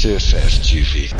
CFF TV.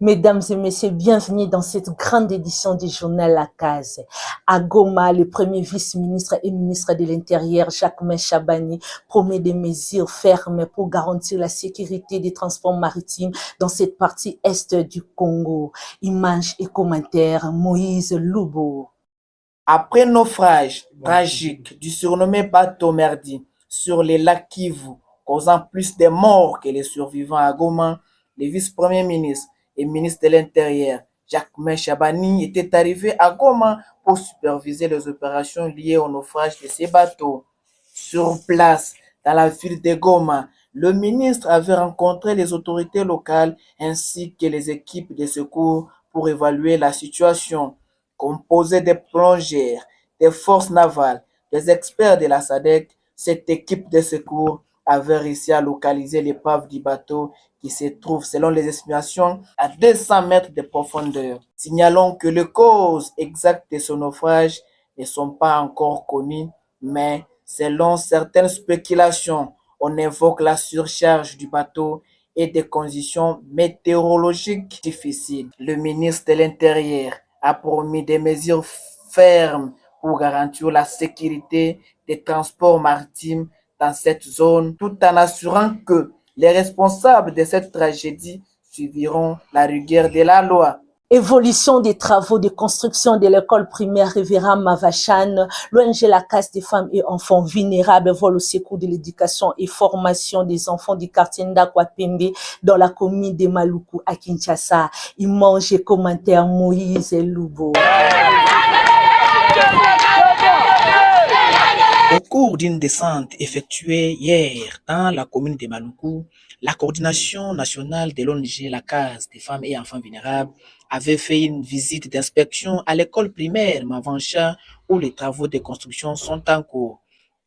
Mesdames et messieurs, bienvenue dans cette grande édition du journal La Case. À Goma, le premier vice-ministre et ministre de l'Intérieur, Jacquemain Chabani, promet des mesures fermes pour garantir la sécurité des transports maritimes dans cette partie est du Congo. Images et commentaires, Moïse Loubo. Après naufrage tragique du surnommé bateau Merdi sur les lacs Kivu, causant plus de morts que les survivants à Goma, le vice-premier ministre et ministre de l'Intérieur, Jacquemain Chabani, était arrivé à Goma pour superviser les opérations liées au naufrage de ces bateaux. Sur place, dans la ville de Goma, le ministre avait rencontré les autorités locales ainsi que les équipes de secours pour évaluer la situation. Composée de plongeurs, des forces navales, des experts de la SADC, cette équipe de secours avait réussi à localiser l'épave du bateau qui se trouve, selon les estimations, à 200 mètres de profondeur. Signalons que les causes exactes de ce naufrage ne sont pas encore connues, mais selon certaines spéculations, on évoque la surcharge du bateau et des conditions météorologiques difficiles. Le ministre de l'Intérieur a promis des mesures fermes pour garantir la sécurité des transports maritimes dans cette zone, tout en assurant que les responsables de cette tragédie suivront la rigueur de la loi. Évolution des travaux de construction de l'école primaire Révérend Mavachan, l'ONG La Case des femmes et enfants vulnérables vole au secours de l'éducation et formation des enfants du quartier Ndakwapembe dans la commune de Maluku à Kinshasa. Images et commentaires, Moïse Loubo. Au cours d'une descente effectuée hier dans la commune de Maluku, la coordination nationale de l'ONG La Case des femmes et enfants vulnérables avait fait une visite d'inspection à l'école primaire Mavancha où les travaux de construction sont en cours.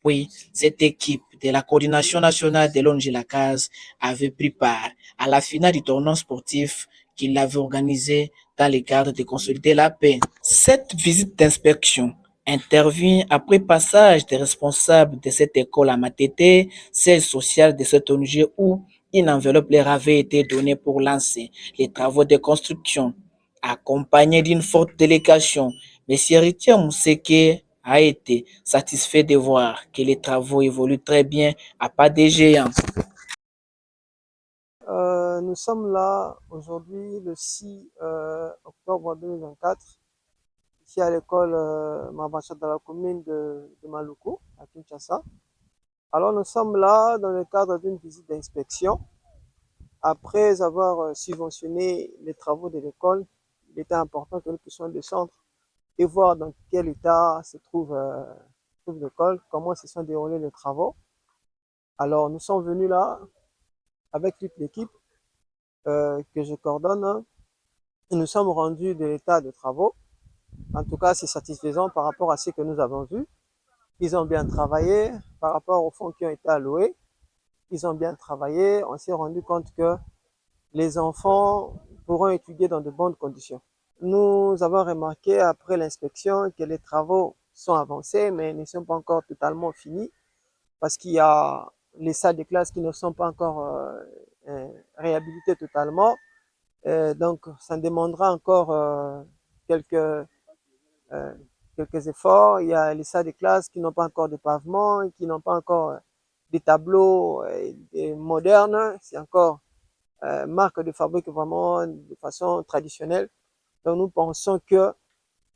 Puis, cette équipe de la coordination nationale de l'ONG La Case avait pris part à la finale du tournoi sportif qu'il avait organisé dans le cadre de consolider la paix. Cette visite d'inspection intervient après passage des responsables de cette école à Matete, siège social de cette ONG où une enveloppe leur avait été donnée pour lancer les travaux de construction. Accompagné d'une forte délégation, M. Ritia Mousseke a été satisfait de voir que les travaux évoluent très bien à pas de géants. Nous sommes là aujourd'hui le 6 octobre 2024 ici à l'école Mavancha dans la commune de Maluku à Kinshasa. Alors nous sommes là dans le cadre d'une visite d'inspection. Après avoir subventionné les travaux de l'école, il était important que nous puissions descendre et voir dans quel état se trouve l'école, comment se sont déroulés les travaux. Alors nous sommes venus là avec toute l'équipe que je coordonne et nous sommes rendus de l'état de travaux. En tout cas, c'est satisfaisant par rapport à ce que nous avons vu. Ils ont bien travaillé par rapport aux fonds qui ont été alloués. Ils ont bien travaillé. On s'est rendu compte que les enfants pourront étudier dans de bonnes conditions. Nous avons remarqué après l'inspection que les travaux sont avancées, mais ne sont pas encore totalement finies, parce qu'il y a les salles de classe qui ne sont pas encore réhabilitées totalement. Donc, ça demandera encore quelques efforts. Il y a les salles de classe qui n'ont pas encore de pavement, qui n'ont pas encore des tableaux modernes. C'est encore marque de fabrique vraiment de façon traditionnelle. Donc, nous pensons que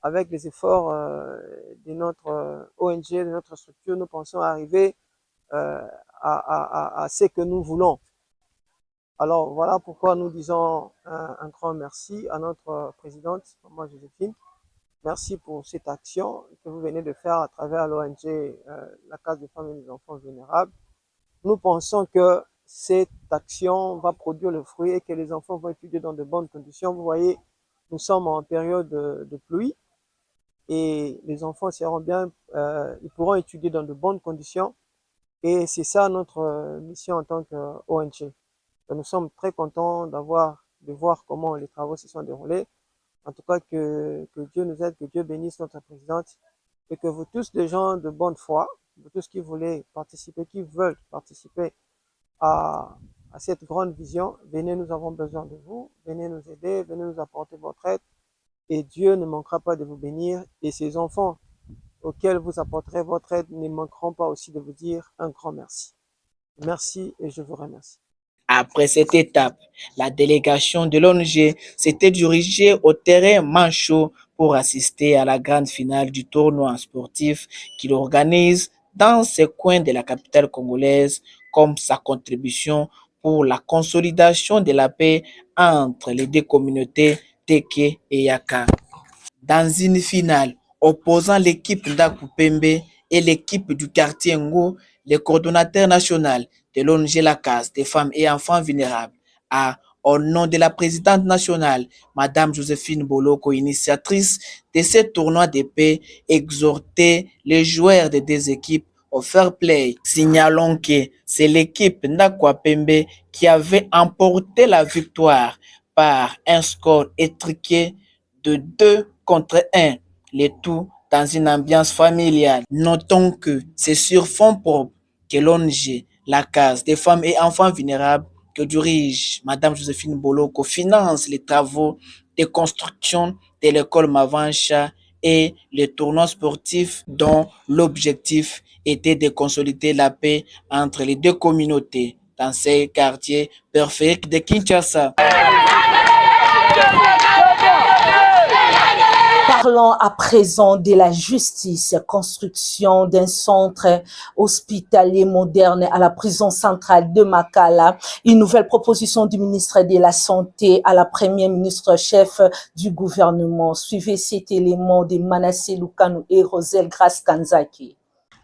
avec les efforts de notre ONG, de notre structure, nous pensons arriver à ce que nous voulons. Alors, voilà pourquoi nous disons un grand merci à notre présidente, Maman Joséphine. Merci pour cette action que vous venez de faire à travers l'ONG la Case des femmes et des enfants vulnérables. Nous pensons que cette action va produire le fruit et que les enfants vont étudier dans de bonnes conditions. Vous voyez, nous sommes en période de pluie et les enfants seront bien, ils pourront étudier dans de bonnes conditions. Et c'est ça notre mission en tant qu'ONG. Nous sommes très contents de voir comment les travaux se sont déroulés. En tout cas, que Dieu nous aide, que Dieu bénisse notre présidente et que vous tous, les gens de bonne foi, vous tous qui voulez participer, qui veulent participer à cette grande vision, venez, nous avons besoin de vous, venez nous aider, venez nous apporter votre aide et Dieu ne manquera pas de vous bénir et ces enfants auxquels vous apporterez votre aide ne manqueront pas aussi de vous dire un grand merci. Merci et je vous remercie. Après cette étape, la délégation de l'ONG s'était dirigée au terrain Manchot pour assister à la grande finale du tournoi sportif qu'il organise dans ces coins de la capitale congolaise comme sa contribution pour la consolidation de la paix entre les deux communautés Teke et Yaka. Dans une finale opposant l'équipe d'Akupembe et l'équipe du quartier Ngo, le coordonnateur national de l'ONG La Case des femmes et enfants vulnérables a, au nom de la présidente nationale, Madame Joséphine Boloko, initiatrice de ce tournoi de paix, exhorté les joueurs des deux équipes au fair play. Signalons que c'est l'équipe Ndakwapembe qui avait emporté la victoire par un score étriqué de 2-1, le tout dans une ambiance familiale. Notons que c'est sur fonds propres que l'ONG La Case des femmes et enfants vulnérables que dirige Madame Joséphine Boloko finance les travaux de construction de l'école Mavancha et les tournois sportifs dont l'objectif était de consolider la paix entre les deux communautés dans ces quartiers périphériques de Kinshasa. Parlons à présent de la justice, construction d'un centre hospitalier moderne à la prison centrale de Makala. Une nouvelle proposition du ministre de la Santé à la première ministre chef du gouvernement. Suivez cet élément de Manassé Lukanou et Roselle Grace Kanzaki.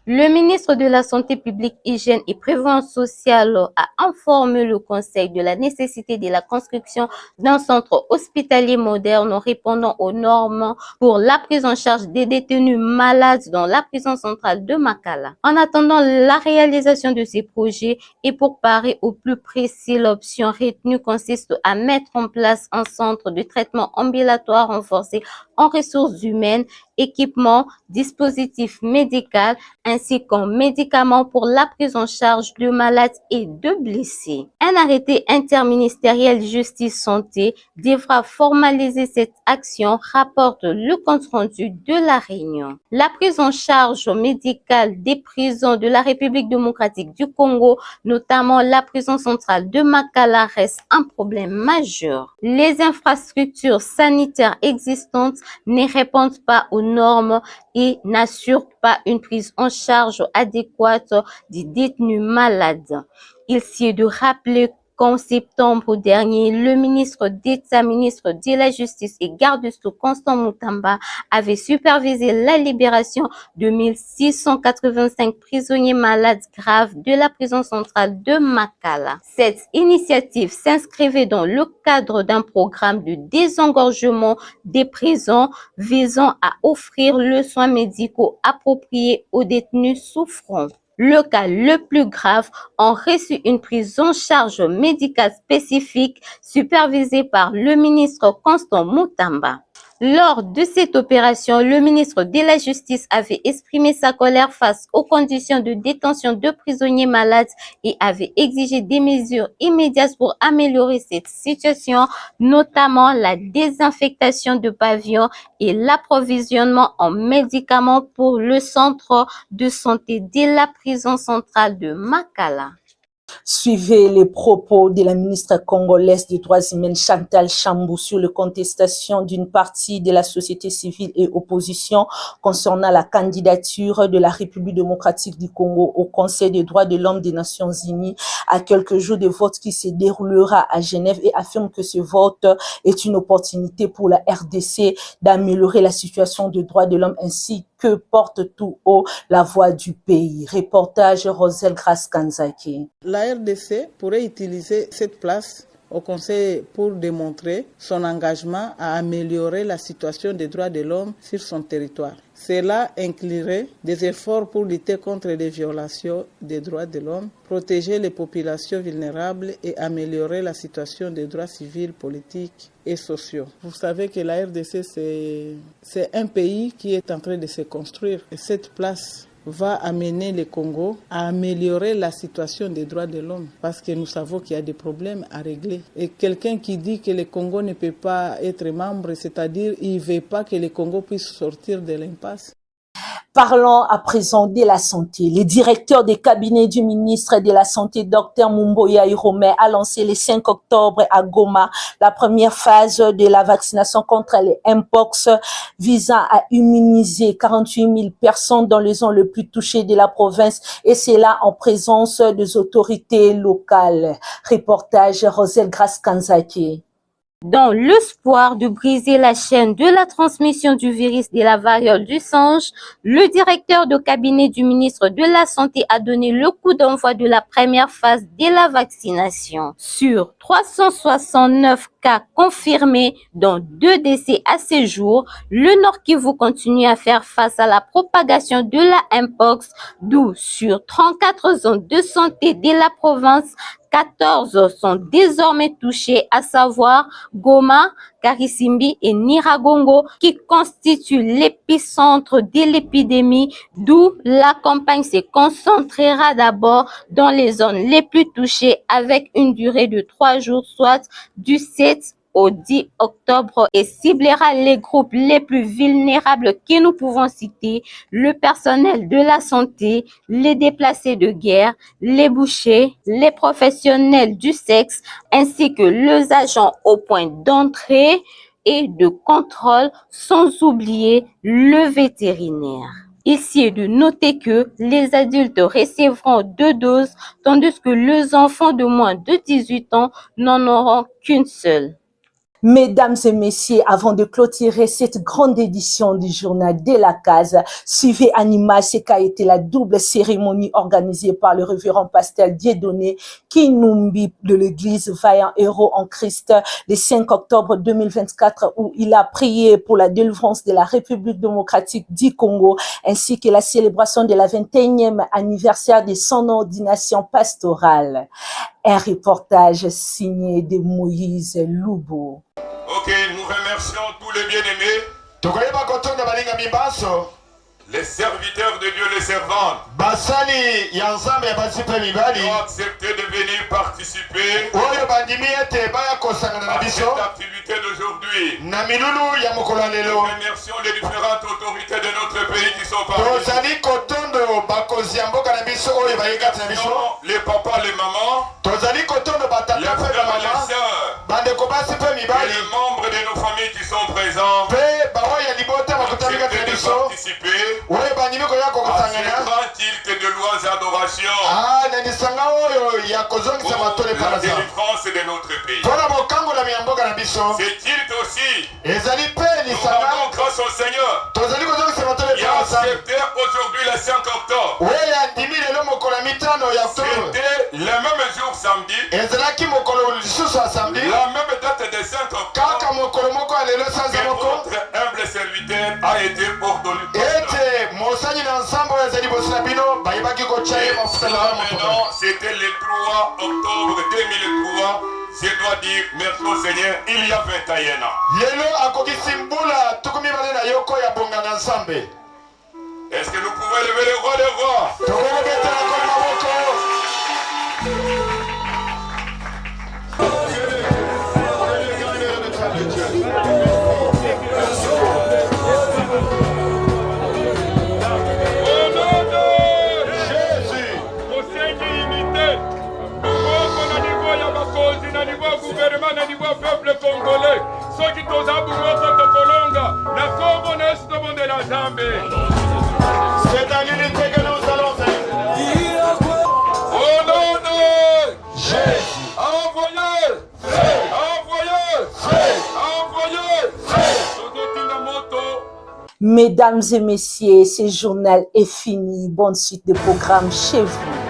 Le ministre de la Santé publique, Hygiène et Prévoyance sociale a informé le Conseil de la nécessité de la construction d'un centre hospitalier moderne répondant aux normes pour la prise en charge des détenus malades dans la prison centrale de Makala. En attendant la réalisation de ces projets et pour parer au plus précis, l'option retenue consiste à mettre en place un centre de traitement ambulatoire renforcé en ressources humaines, équipements, dispositifs médicaux, ainsi qu'en médicaments pour la prise en charge de malades et de blessés. Un arrêté interministériel justice-santé devra formaliser cette action, rapporte le compte-rendu de la réunion. La prise en charge médicale des prisons de la République démocratique du Congo, notamment la prison centrale de Makala, reste un problème majeur. Les infrastructures sanitaires existantes ne répondent pas aux normes et n'assurent pas une prise en charge adéquate des détenus malades. Il s'y est de rappeler qu'en septembre dernier, le ministre d'État, ministre de la Justice et garde des Sceaux Constant Mutamba avait supervisé la libération de 1685 prisonniers malades graves de la prison centrale de Makala. Cette initiative s'inscrivait dans le cadre d'un programme de désengorgement des prisons visant à offrir le soin médical approprié aux détenus souffrants. Le cas le plus grave ont reçu une prise en charge médicale spécifique supervisée par le ministre Constant Mutamba. Lors de cette opération, le ministre de la Justice avait exprimé sa colère face aux conditions de détention de prisonniers malades et avait exigé des mesures immédiates pour améliorer cette situation, notamment la désinfectation de pavillons et l'approvisionnement en médicaments pour le centre de santé de la prison centrale de Makala. Suivez les propos de la ministre congolaise des droits humains Chantal Chambou sur les contestations d'une partie de la société civile et opposition concernant la candidature de la République démocratique du Congo au Conseil des droits de l'homme des Nations Unies à quelques jours de vote qui se déroulera à Genève et affirme que ce vote est une opportunité pour la RDC d'améliorer la situation des droits de l'homme ainsi que porte tout haut la voix du pays. Reportage Rosel Grace Kanzaki. La RDC pourrait utiliser cette place au Conseil pour démontrer son engagement à améliorer la situation des droits de l'homme sur son territoire. Cela inclurait des efforts pour lutter contre les violations des droits de l'homme, protéger les populations vulnérables et améliorer la situation des droits civils, politiques et sociaux. Vous savez que la RDC, c'est un pays qui est en train de se construire. Et cette place va amener le Congo à améliorer la situation des droits de l'homme parce que nous savons qu'il y a des problèmes à régler. Et quelqu'un qui dit que le Congo ne peut pas être membre, c'est-à-dire il ne veut pas que le Congo puisse sortir de l'impasse. Parlons à présent de la santé. Le directeur des cabinets du ministre de la Santé, Dr Mumboya Irome, a lancé le 5 octobre à Goma la première phase de la vaccination contre les Mpox visant à immuniser 48 000 personnes dans les zones les plus touchées de la province et cela en présence des autorités locales. Reportage Rosel Grace Kanzaki. Dans l'espoir de briser la chaîne de la transmission du virus de la variole du singe, le directeur de cabinet du ministre de la Santé a donné le coup d'envoi de la première phase de la vaccination. Sur 369 cas confirmés, dont 2 décès à ce jour, le Nord Kivu continue à faire face à la propagation de la Mpox, d'où sur 34 zones de santé de la province, 14 sont désormais touchés, à savoir Goma, Karisimbi et Niragongo, qui constituent l'épicentre de l'épidémie, d'où la campagne se concentrera d'abord dans les zones les plus touchées avec une durée de 3 jours, soit du 7 au 10 octobre et ciblera les groupes les plus vulnérables que nous pouvons citer, le personnel de la santé, les déplacés de guerre, les bouchers, les professionnels du sexe, ainsi que les agents au point d'entrée et de contrôle, sans oublier le vétérinaire. Ici est de noter que les adultes recevront 2 doses, tandis que les enfants de moins de 18 ans n'en auront qu'une seule. Mesdames et messieurs, avant de clôturer cette grande édition du journal de la case, suivez en image ce qu'a été la double cérémonie organisée par le révérend pasteur Dieudonné Kinumbi de l'église Vaillant Héros en Christ le 5 octobre 2024 où il a prié pour la délivrance de la République démocratique du Congo ainsi que la célébration de la 21e anniversaire de son ordination pastorale. Un reportage signé de Moïse Loubo. Ok, nous remercions tous les bien-aimés, les serviteurs de Dieu, les servantes, qui ont accepté de venir participer à cette activité d'aujourd'hui. Nous remercions les différentes autorités de notre pays qui sont parmi nous. Les papas, les mamans, les frères et les sœurs, et les membres de nos familles qui sont présents, accepté de participer à ces grands cultes de louanges et adoration pour la délivrance de notre pays. Ces cultes aussi, nous rendons grâce au Seigneur qui a accepté aujourd'hui le 5 octobre. C'était le même jour samedi, la même date de 5 octobre, que votre humble serviteur a été ordonné. Maintenant, c'était le 3 octobre 2003. Je dois va dire merci au Seigneur il y a 21 ans. Lelo akokisimbula tukumi bale na yoko ya bonganga nzambe. Est-ce que nous pouvons lever le roi des rois? Tokobetela kwa maboko. Gouvernement na niveau peuple congolais soki tozabu moko tokolonga na kombo na Yesu tobondela Nzambe. C'est dans l'unité que nous allons faire. Au nom de Jésus, envoyez, Mesdames et messieurs, ce journal est fini. Bonne suite de programme chez vous.